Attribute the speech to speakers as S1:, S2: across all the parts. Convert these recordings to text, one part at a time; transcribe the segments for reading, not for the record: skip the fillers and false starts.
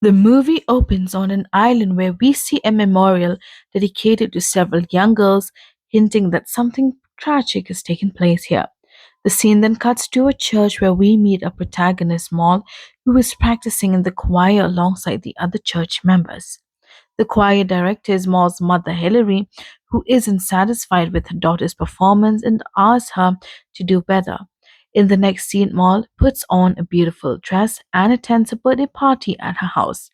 S1: The movie opens on an island where we see a memorial dedicated to several young girls, hinting that something tragic has taken place here. The scene then cuts to a church where we meet a protagonist, Maul, who is practicing in the choir alongside the other church members. The choir director is Maul's mother, Hilary, who isn't satisfied with her daughter's performance and asks her to do better. In the next scene, Maul puts on a beautiful dress and attends a birthday party at her house.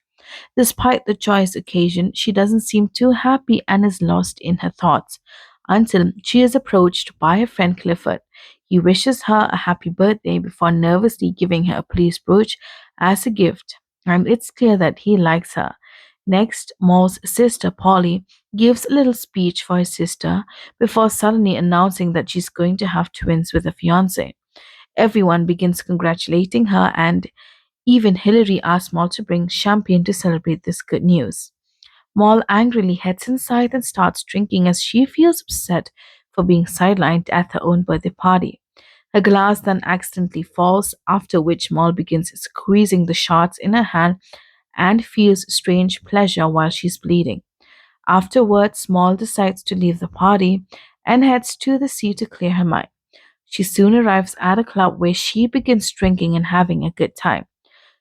S1: Despite the joyous occasion, she doesn't seem too happy and is lost in her thoughts until she is approached by her friend Clifford. He wishes her a happy birthday before nervously giving her a police brooch as a gift, and it's clear that he likes her. Next, Maul's sister Polly gives a little speech for his sister before suddenly announcing that she's going to have twins with a fiance. Everyone begins congratulating her, and even Hilary asks Maul to bring champagne to celebrate this good news. Maul angrily heads inside and starts drinking as she feels upset for being sidelined at her own birthday party. Her glass then accidentally falls, after which Maul begins squeezing the shards in her hand and feels strange pleasure while she's bleeding. Afterwards, Maul decides to leave the party and heads to the sea to clear her mind. She soon arrives at a club where she begins drinking and having a good time.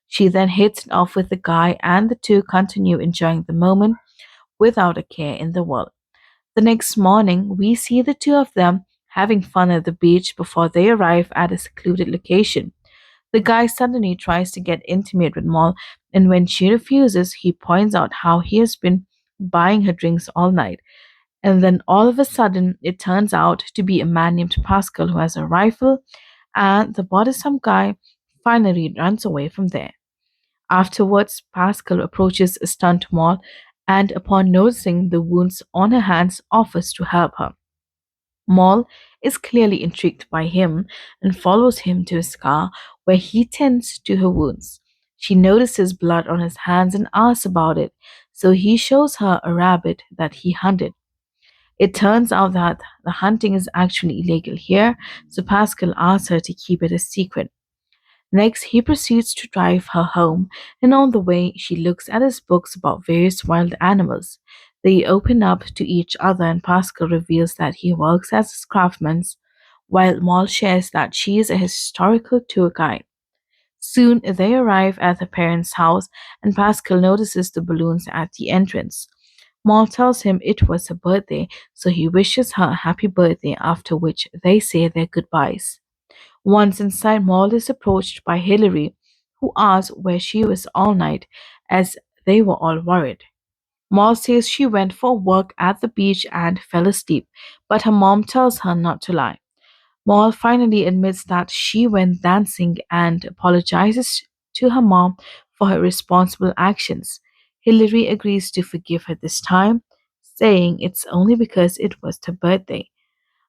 S1: She then hits it off with the guy, and the two continue enjoying the moment without a care in the world. The next morning, we see the two of them having fun at the beach before they arrive at a secluded location. The guy suddenly tries to get intimate with Maul, and when she refuses, he points out how he has been buying her drinks all night. And then all of a sudden, it turns out to be a man named Pascal who has a rifle, and the bothersome guy finally runs away from there. Afterwards, Pascal approaches a stunt Maul and, upon noticing the wounds on her hands, offers to help her. Maul is clearly intrigued by him and follows him to his car where he tends to her wounds. She notices blood on his hands and asks about it, so he shows her a rabbit that he hunted. It turns out that the hunting is actually illegal here, so Pascal asks her to keep it a secret. Next, he proceeds to drive her home, and on the way, she looks at his books about various wild animals. They open up to each other, and Pascal reveals that he works as a craftsman, while Maul shares that she is a historical tour guide. Soon, they arrive at her parents' house, and Pascal notices the balloons at the entrance. Maul tells him it was her birthday, so he wishes her a happy birthday, after which they say their goodbyes. Once inside, Maul is approached by Hilary, who asks where she was all night, as they were all worried. Maul says she went for work at the beach and fell asleep, but her mom tells her not to lie. Maul finally admits that she went dancing and apologizes to her mom for her irresponsible actions. Hilary agrees to forgive her this time, saying it's only because it was her birthday.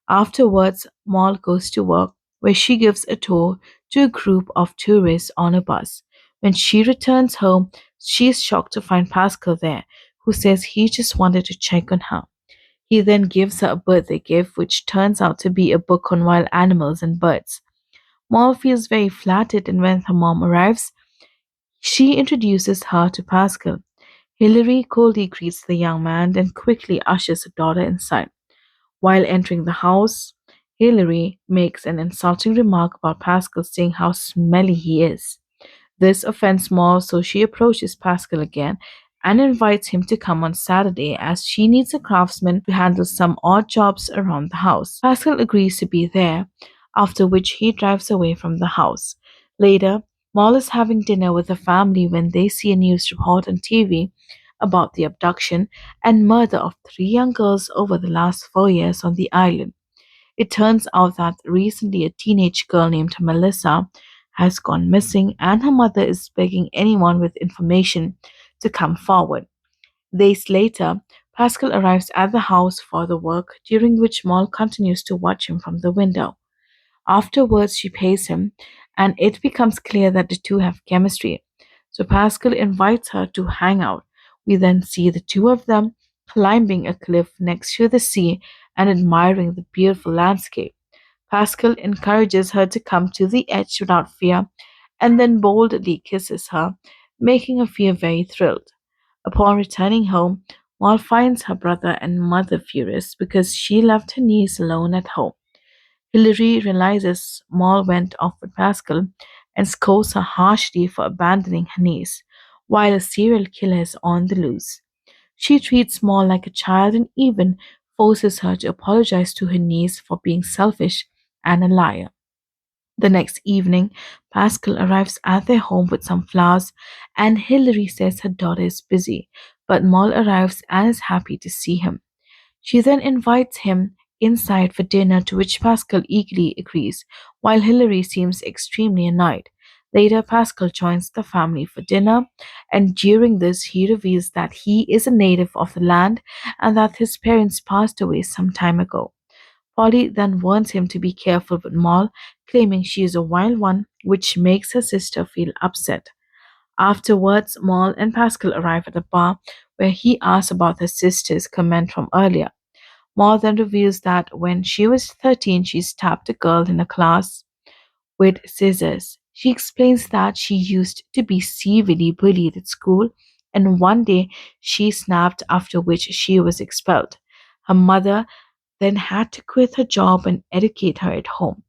S1: Afterwards, Maul goes to work, where she gives a tour to a group of tourists on a bus. When she returns home, she is shocked to find Pascal there, who says he just wanted to check on her. He then gives her a birthday gift, which turns out to be a book on wild animals and birds. Maul feels very flattered, and when her mom arrives, she introduces her to Pascal. Hilary coldly greets the young man, then quickly ushers her daughter inside. While entering the house, Hilary makes an insulting remark about Pascal, saying how smelly he is. This offends Maul, so she approaches Pascal again and invites him to come on Saturday as she needs a craftsman to handle some odd jobs around the house. Pascal agrees to be there, after which he drives away from the house. Later, Maul is having dinner with the family when they see a news report on TV about the abduction and murder of three young girls over the last 4 years on the island. It turns out that recently a teenage girl named Melissa has gone missing, and her mother is begging anyone with information to come forward. Days later, Pascal arrives at the house for the work, during which Maul continues to watch him from the window. Afterwards, she pays him, and it becomes clear that the two have chemistry. So Pascal invites her to hang out. We then see the two of them climbing a cliff next to the sea and admiring the beautiful landscape. Pascal encourages her to come to the edge without fear and then boldly kisses her. making her feel very thrilled. Upon returning home, Maul finds her brother and mother furious because she left her niece alone at home. Hilary realizes Maul went off with Pascal and scolds her harshly for abandoning her niece, while a serial killer is on the loose. She treats Maul like a child and even forces her to apologize to her niece for being selfish and a liar. The next evening, Pascal arrives at their home with some flowers, and Hilary says her daughter is busy, but Maul arrives and is happy to see him. She then invites him inside for dinner, to which Pascal eagerly agrees, while Hilary seems extremely annoyed. Later, Pascal joins the family for dinner, and during this, he reveals that he is a native of the land and that his parents passed away some time ago. Polly then warns him to be careful with Maul, claiming she is a wild one, which makes her sister feel upset. Afterwards, Maul and Pascal arrive at a bar where he asks about her sister's comment from earlier. Maul then reveals that when she was 13, she stabbed a girl in a class with scissors. She explains that she used to be severely bullied at school, and one day she snapped, after which she was expelled. Her mother then had to quit her job and educate her at home.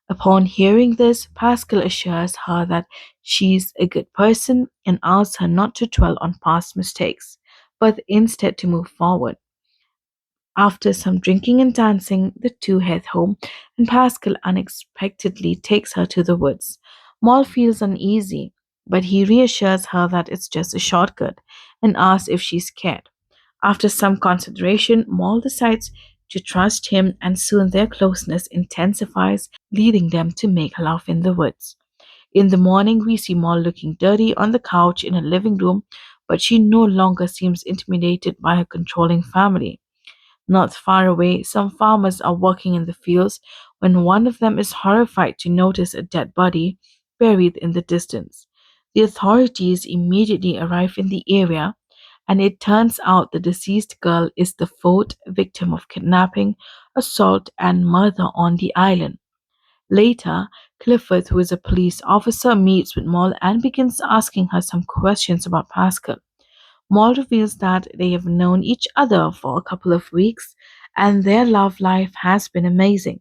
S1: Upon hearing this, Pascal assures her that she's a good person and asks her not to dwell on past mistakes, but instead to move forward. After some drinking and dancing, the two head home, and Pascal unexpectedly takes her to the woods. Maul feels uneasy, but he reassures her that it's just a shortcut and asks if she's scared. After some consideration, Maul decides to trust him, and soon their closeness intensifies, leading them to make love in the woods. In the morning, we see Maul looking dirty on the couch in her living room, but she no longer seems intimidated by her controlling family. Not far away, some farmers are working in the fields when one of them is horrified to notice a dead body buried in the distance. The authorities immediately arrive in the area, and it turns out the deceased girl is the fourth victim of kidnapping, assault, and murder on the island. Later, Clifford, who is a police officer, meets with Maul and begins asking her some questions about Pascal. Maul reveals that they have known each other for a couple of weeks and their love life has been amazing.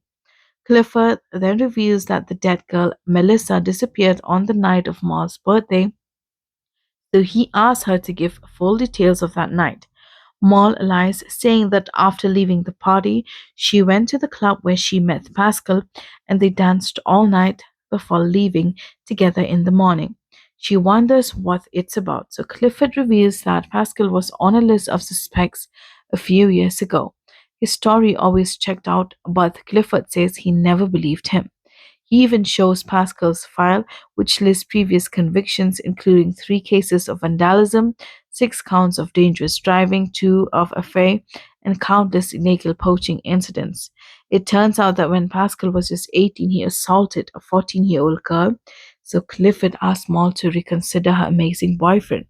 S1: Clifford then reveals that the dead girl, Melissa, disappeared on the night of Maul's birthday, so he asks her to give full details of that night. Maul lies, saying that after leaving the party, she went to the club where she met Pascal and they danced all night before leaving together in the morning. She wonders what it's about, so Clifford reveals that Pascal was on a list of suspects a few years ago. His story always checked out, but Clifford says he never believed him. He even shows Pascal's file, which lists previous convictions, including 3 cases of vandalism, 6 counts of dangerous driving, 2 of affair, and countless illegal poaching incidents. It turns out that when Pascal was just 18, he assaulted a 14-year-old girl, so Clifford asked Maul to reconsider her amazing boyfriend.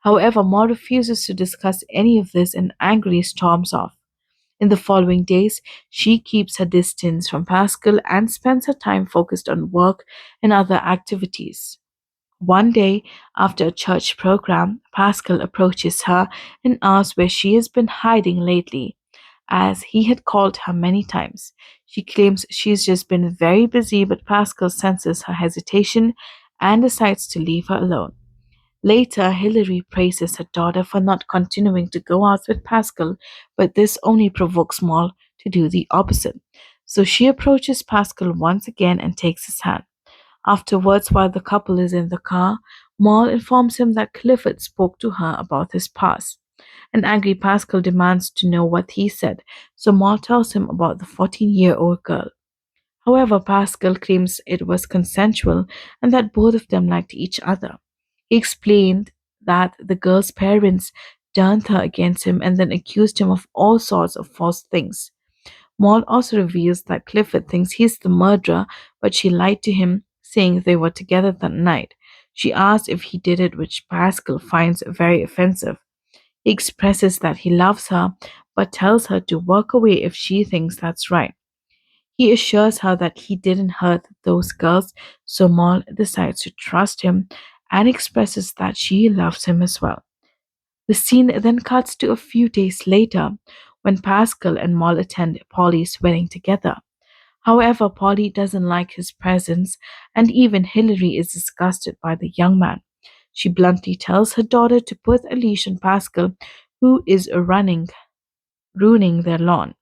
S1: However, Maul refuses to discuss any of this and angrily storms off. In the following days, she keeps her distance from Pascal and spends her time focused on work and other activities. One day, after a church program, Pascal approaches her and asks where she has been hiding lately, as he had called her many times. She claims she's just been very busy, but Pascal senses her hesitation and decides to leave her alone. Later, Hilary praises her daughter for not continuing to go out with Pascal, but this only provokes Maul to do the opposite. So she approaches Pascal once again and takes his hand. Afterwards, while the couple is in the car, Maul informs him that Clifford spoke to her about his past. An angry Pascal demands to know what he said, so Maul tells him about the 14-year-old girl. However, Pascal claims it was consensual and that both of them liked each other. He explained that the girl's parents turned her against him and then accused him of all sorts of false things. Maul also reveals that Clifford thinks he's the murderer, but she lied to him, saying they were together that night. She asks if he did it, which Pascal finds very offensive. He expresses that he loves her, but tells her to walk away if she thinks that's right. He assures her that he didn't hurt those girls, so Maul decides to trust him and expresses that she loves him as well. The scene then cuts to a few days later when Pascal and Moll attend Polly's wedding together. However, Polly doesn't like his presence, and even Hilary is disgusted by the young man. She bluntly tells her daughter to put a leash on Pascal, who is ruining their lawn.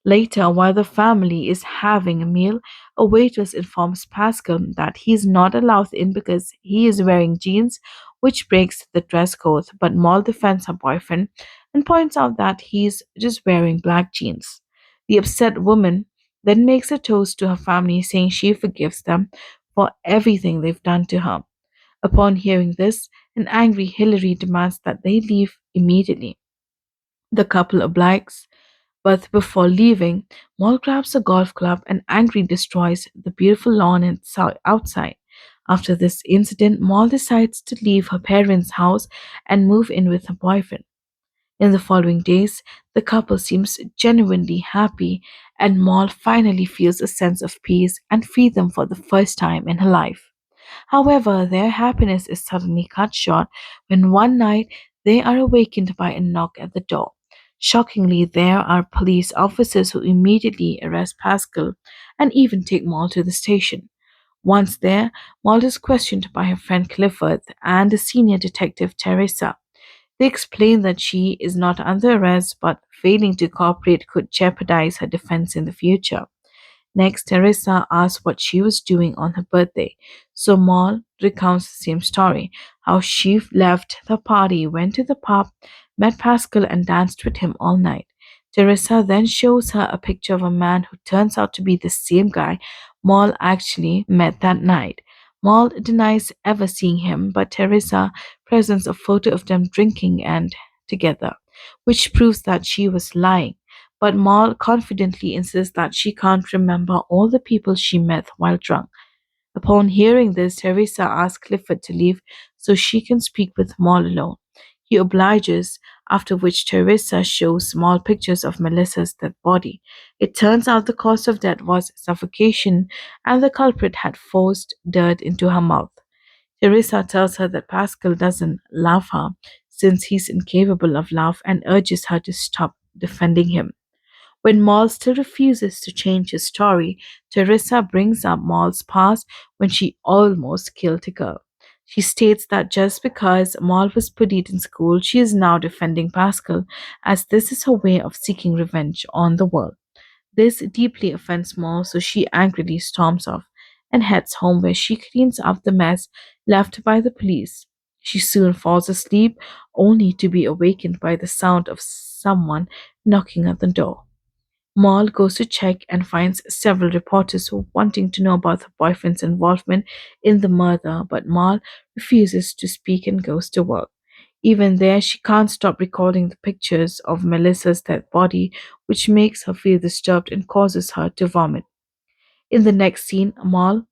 S1: Later, while the family is having a meal, a waitress informs Pascal that he's not allowed in because he is wearing jeans, which breaks the dress code. But Maul defends her boyfriend and points out that he's just wearing black jeans. The upset woman then makes a toast to her family, saying she forgives them for everything they've done to her. Upon hearing this, an angry Hilary demands that they leave immediately. The couple obliges, but before leaving, Maul grabs a golf club and angrily destroys the beautiful lawn outside. After this incident, Maul decides to leave her parents' house and move in with her boyfriend. In the following days, the couple seems genuinely happy, and Maul finally feels a sense of peace and freedom for the first time in her life. However, their happiness is suddenly cut short when one night they are awakened by a knock at the door. Shockingly, there are police officers who immediately arrest Pascal and even take Maul to the station. Once there, Maul is questioned by her friend Clifford and the senior detective Teresa. They explain that she is not under arrest, but failing to cooperate could jeopardize her defense in the future. Next, Teresa asks what she was doing on her birthday. So Maul recounts the same story, how she left the party, went to the pub, met Pascal, and danced with him all night. Teresa then shows her a picture of a man who turns out to be the same guy Maul actually met that night. Maul denies ever seeing him, but Teresa presents a photo of them drinking and together, which proves that she was lying. But Maul confidently insists that she can't remember all the people she met while drunk. Upon hearing this, Teresa asks Clifford to leave so she can speak with Maul alone. He obliges, after which Teresa shows small pictures of Melissa's dead body. It turns out the cause of death was suffocation, and the culprit had forced dirt into her mouth. Teresa tells her that Pascal doesn't love her since he's incapable of love and urges her to stop defending him. When Maul still refuses to change his story, Teresa brings up Maul's past when she almost killed a girl. She states that just because Maul was bullied in school, she is now defending Pascal, as this is her way of seeking revenge on the world. This deeply offends Maul, so she angrily storms off and heads home where she cleans up the mess left by the police. She soon falls asleep, only to be awakened by the sound of someone knocking at the door. Maul goes to check and finds several reporters who wanting to know about her boyfriend's involvement in the murder, but Maul refuses to speak and goes to work. Even there, she can't stop recalling the pictures of Melissa's dead body, which makes her feel disturbed and causes her to vomit. In the next scene, Maul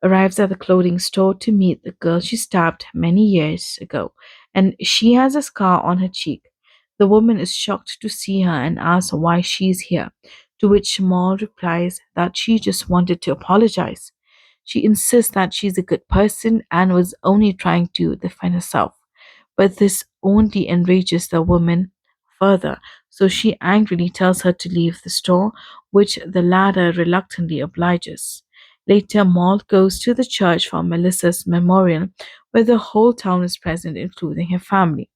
S1: arrives at the clothing store to meet the girl she stabbed many years ago, and she has a scar on her cheek. The woman is shocked to see her and asks why she is here, to which Maul replies that she just wanted to apologize. She insists that she's a good person and was only trying to defend herself. But this only enrages the woman further, so she angrily tells her to leave the store, which the latter reluctantly obliges. Later, Maul goes to the church for Melissa's memorial, where the whole town is present, including her family.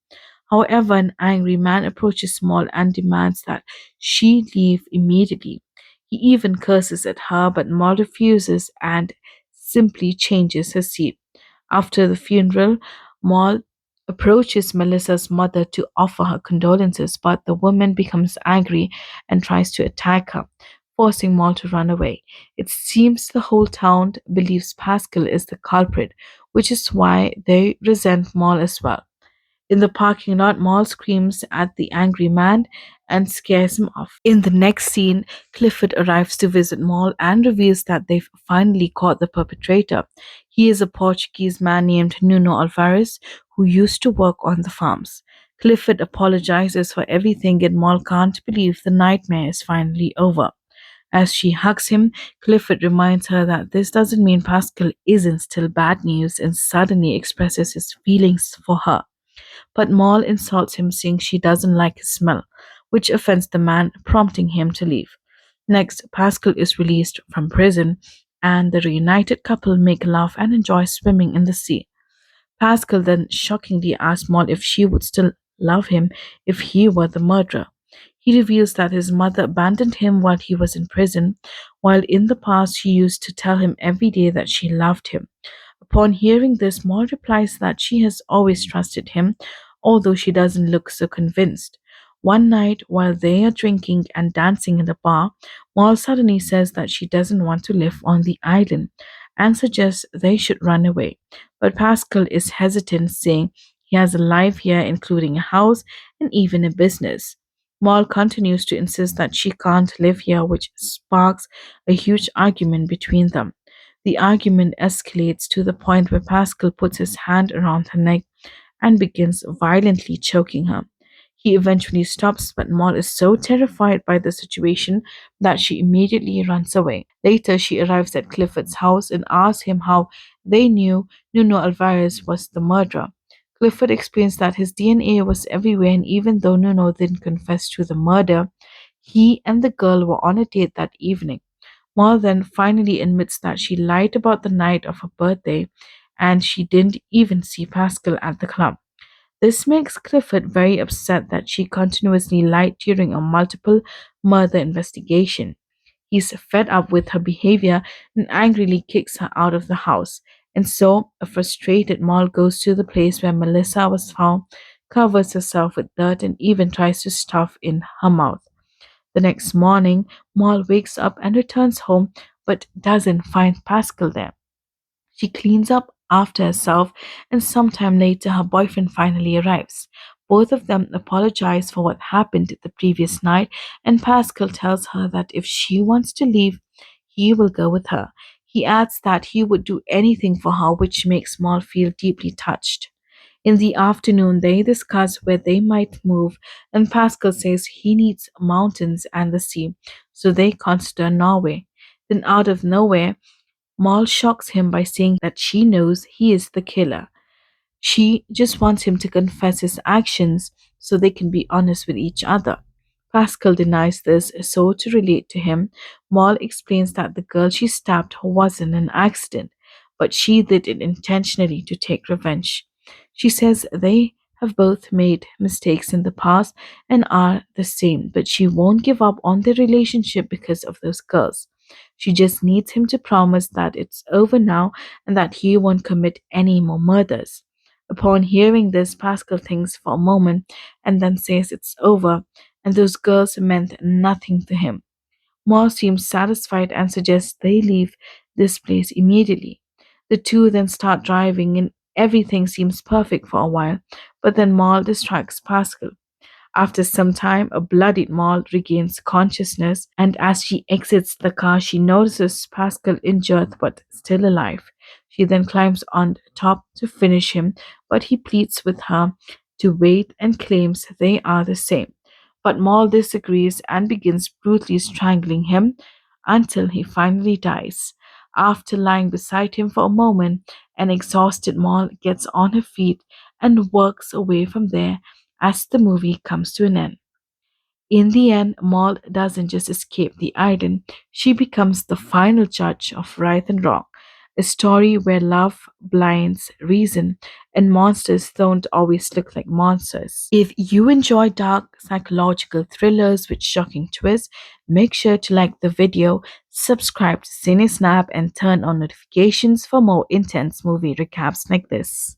S1: However, an angry man approaches Maul and demands that she leave immediately. He even curses at her, but Maul refuses and simply changes her seat. After the funeral, Maul approaches Melissa's mother to offer her condolences, but the woman becomes angry and tries to attack her, forcing Maul to run away. It seems the whole town believes Pascal is the culprit, which is why they resent Maul as well. In the parking lot, Maul screams at the angry man and scares him off. In the next scene, Clifford arrives to visit Maul and reveals that they've finally caught the perpetrator. He is a Portuguese man named Nuno Alvarez who used to work on the farms. Clifford apologizes for everything and Maul can't believe the nightmare is finally over. As she hugs him, Clifford reminds her that this doesn't mean Pascal isn't still bad news and suddenly expresses his feelings for her. But Maul insults him, saying she doesn't like his smell, which offends the man, prompting him to leave. Next, Pascal is released from prison, and the reunited couple make love and enjoy swimming in the sea. Pascal then shockingly asks Maul if she would still love him if he were the murderer. He reveals that his mother abandoned him while he was in prison, while in the past she used to tell him every day that she loved him. Upon hearing this, Maul replies that she has always trusted him, although she doesn't look so convinced. One night, while they are drinking and dancing in the bar, Maul suddenly says that she doesn't want to live on the island and suggests they should run away. But Pascal is hesitant, saying he has a life here, including a house and even a business. Maul continues to insist that she can't live here, which sparks a huge argument between them. The argument escalates to the point where Pascal puts his hand around her neck and begins violently choking her. He eventually stops, but Maul is so terrified by the situation that she immediately runs away. Later, she arrives at Clifford's house and asks him how they knew Nuno Alvarez was the murderer. Clifford explains that his DNA was everywhere, and even though Nuno didn't confess to the murder, he and the girl were on a date that evening. Maul then finally admits that she lied about the night of her birthday and she didn't even see Pascal at the club. This makes Clifford very upset that she continuously lied during a multiple murder investigation. He's fed up with her behavior and angrily kicks her out of the house. And so, a frustrated Maul goes to the place where Melissa was found, covers herself with dirt, and even tries to stuff in her mouth. The next morning, Maul wakes up and returns home but doesn't find Pascal there. She cleans up after herself, and sometime later, her boyfriend finally arrives. Both of them apologize for what happened the previous night, and Pascal tells her that if she wants to leave, he will go with her. He adds that he would do anything for her, which makes Maul feel deeply touched. In the afternoon, they discuss where they might move, and Pascal says he needs mountains and the sea, so they consider Norway. Then, out of nowhere, Maul shocks him by saying that she knows he is the killer. She just wants him to confess his actions so they can be honest with each other. Pascal denies this, so to relate to him, Maul explains that the girl she stabbed wasn't an accident, but she did it intentionally to take revenge. She says they have both made mistakes in the past and are the same, but she won't give up on their relationship because of those girls. She just needs him to promise that it's over now and that he won't commit any more murders. Upon hearing this, Pascal thinks for a moment and then says it's over, and those girls meant nothing to him. Maul seems satisfied and suggests they leave this place immediately. The two then start driving, and everything seems perfect for a while, but then Maul distracts Pascal. After some time, a bloodied Maul regains consciousness, and as she exits the car, she notices Pascal injured but still alive. She then climbs on top to finish him, but he pleads with her to wait and claims they are the same. But Maul disagrees and begins brutally strangling him until he finally dies. After lying beside him for a moment, an exhausted Maul gets on her feet and walks away from there as the movie comes to an end. In the end, Maud doesn't just escape the island, she becomes the final judge of right and wrong. A story where love blinds reason and monsters don't always look like monsters. If you enjoy dark psychological thrillers with shocking twists, make sure to like the video, subscribe to CineSnap, and turn on notifications for more intense movie recaps like this.